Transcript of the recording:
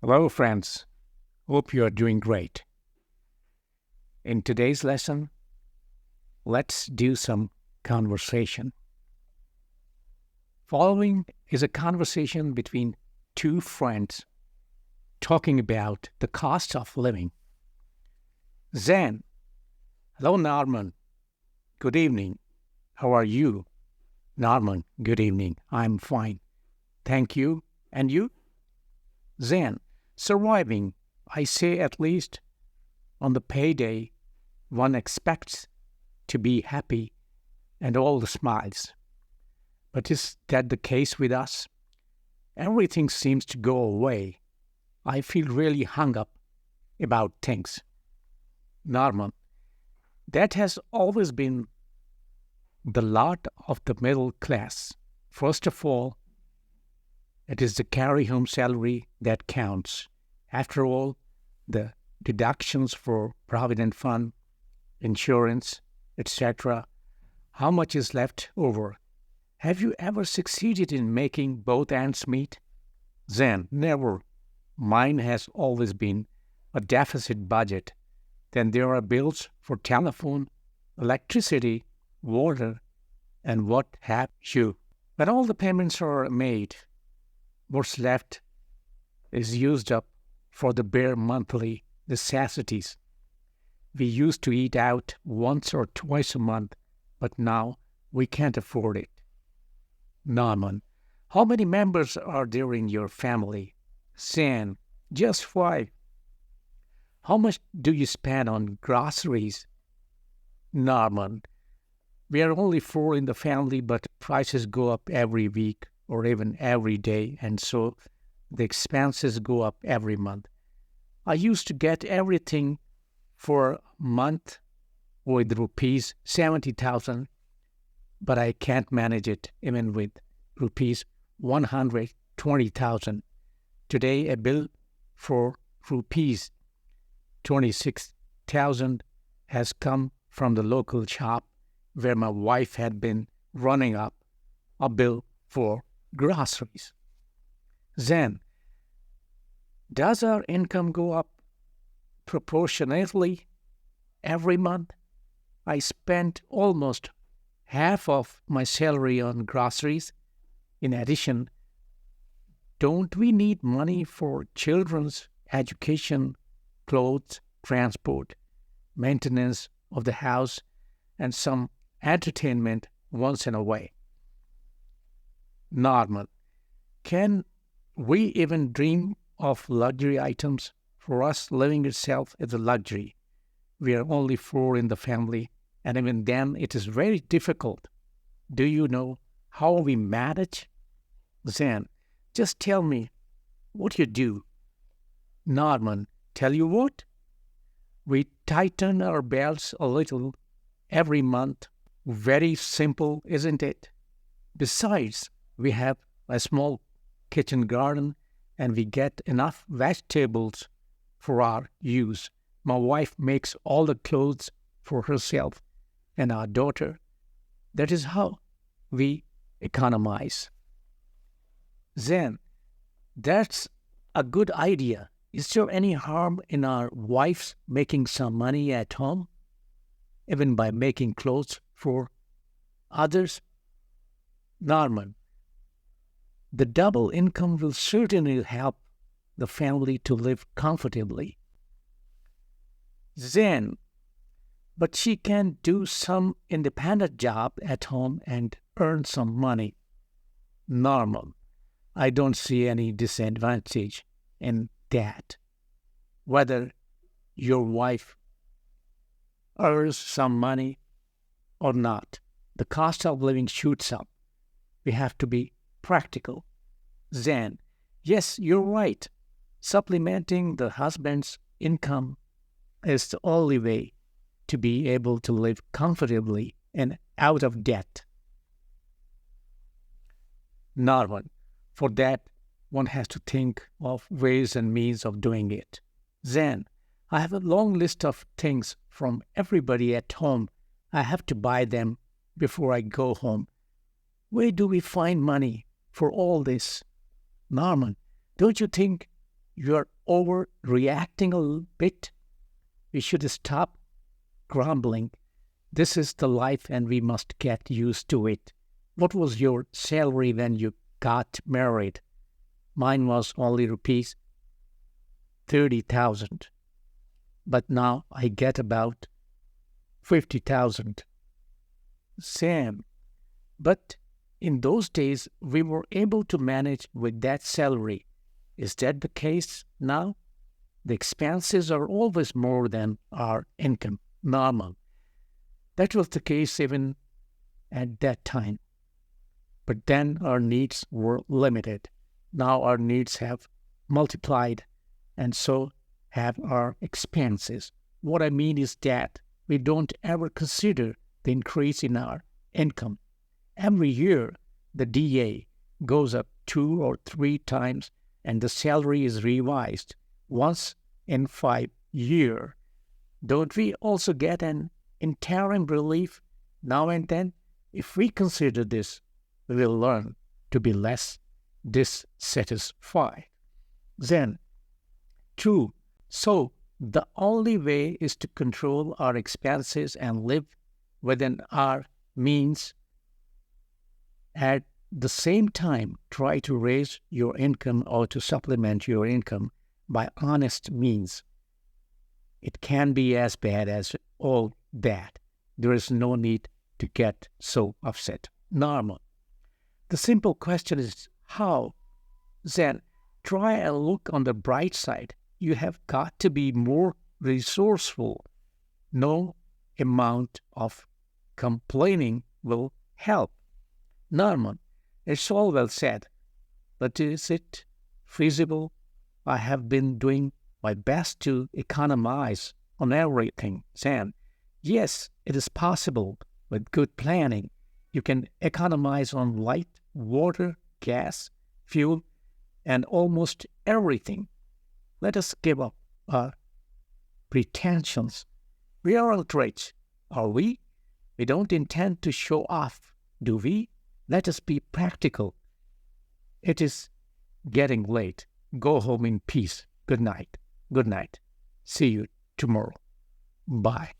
Hello, friends. Hope you are doing great. In today's lesson, let's do some conversation. Following is a conversation between two friends talking about the cost of living. Zen, hello, Norman. Good evening. How are you? Norman, good evening. I'm fine. Thank you. And you? Zen, surviving, I say at least. On the payday, one expects to be happy and all the smiles. But is that the case with us? Everything seems to go away. I feel really hung up about things. Norman, that has always been the lot of the middle class. First of all, it is the carry-home salary that counts. After all, the deductions for provident fund, insurance, etc., how much is left over? Have you ever succeeded in making both ends meet? Zen, never. Mine has always been a deficit budget. Then there are bills for telephone, electricity, water, and what have you. When all the payments are made, what's left is used up for the bare monthly necessities. We used to eat out once or twice a month, but now we can't afford it. Norman, how many members are there in your family? Zen, just 5. How much do you spend on groceries? Norman, we are only 4 in the family, but prices go up every week or even every day, and so the expenses go up every month. I used to get everything for a month with rupees 70,000, but I can't manage it even with rupees 120,000. Today, a bill for rupees 26,000 has come from the local shop where my wife had been running up a bill for groceries. Zen, does our income go up proportionately every month? I spent almost half of my salary on groceries. In addition, don't we need money for children's education, clothes, transport, maintenance of the house, and some entertainment once in a while? Normal. Can we even dream of luxury items? For us, living itself is a luxury. We are only 4 in the family, and even then it is very difficult. Do you know how we manage? Zen, just tell me what you do. Norman, tell you what? We tighten our belts a little every month. Very simple, isn't it? Besides, we have a small kitchen garden and we get enough vegetables for our use. My wife makes all the clothes for herself and our daughter. That is how we economize. Zen, that's a good idea. Is there any harm in our wives making some money at home, even by making clothes for others? Norman, the double income will certainly help the family to live comfortably. Zen, but she can do some independent job at home and earn some money. Normal, I don't see any disadvantage in that. Whether your wife earns some money or not, the cost of living shoots up. We have to be practical. Zen, yes, you're right. Supplementing the husband's income is the only way to be able to live comfortably and out of debt. Norman, for that, one has to think of ways and means of doing it. Zen, I have a long list of things from everybody at home. I have to buy them before I go home. Where do we find money for all this? Norman, don't you think you're overreacting a little bit. We should stop grumbling. This is the life and we must get used to it. What was your salary when you got married? Mine was only rupees 30,000. But now I get about 50,000. Sam, but in those days we were able to manage with that salary. Is that the case now? The expenses are always more than our income. Normal. That was the case even at that time. But then our needs were limited. Now our needs have multiplied, and so have our expenses. What I mean is that we don't ever consider the increase in our income. Every year, the DA goes up 2 or 3 times, and the salary is revised once in 5 years. Don't we also get an interim relief now and then? If we consider this, we will learn to be less dissatisfied. Then, 2. So, the only way is to control our expenses and live within our means. At the same time, try to raise your income or to supplement your income by honest means. It can be as bad as all that. There is no need to get so upset. Normal. The simple question is how? Then try and look on the bright side. You have got to be more resourceful. No amount of complaining will help. Norman, it's all well said, but is it feasible? I have been doing my best to economize on everything, Sam. Yes, it is possible with good planning. You can economize on light, water, gas, fuel, and almost everything. Let us give up our pretensions. We aren't rich, are we? We don't intend to show off, do we? Let us be practical. It is getting late. Go home in peace. Good night. Good night. See you tomorrow. Bye.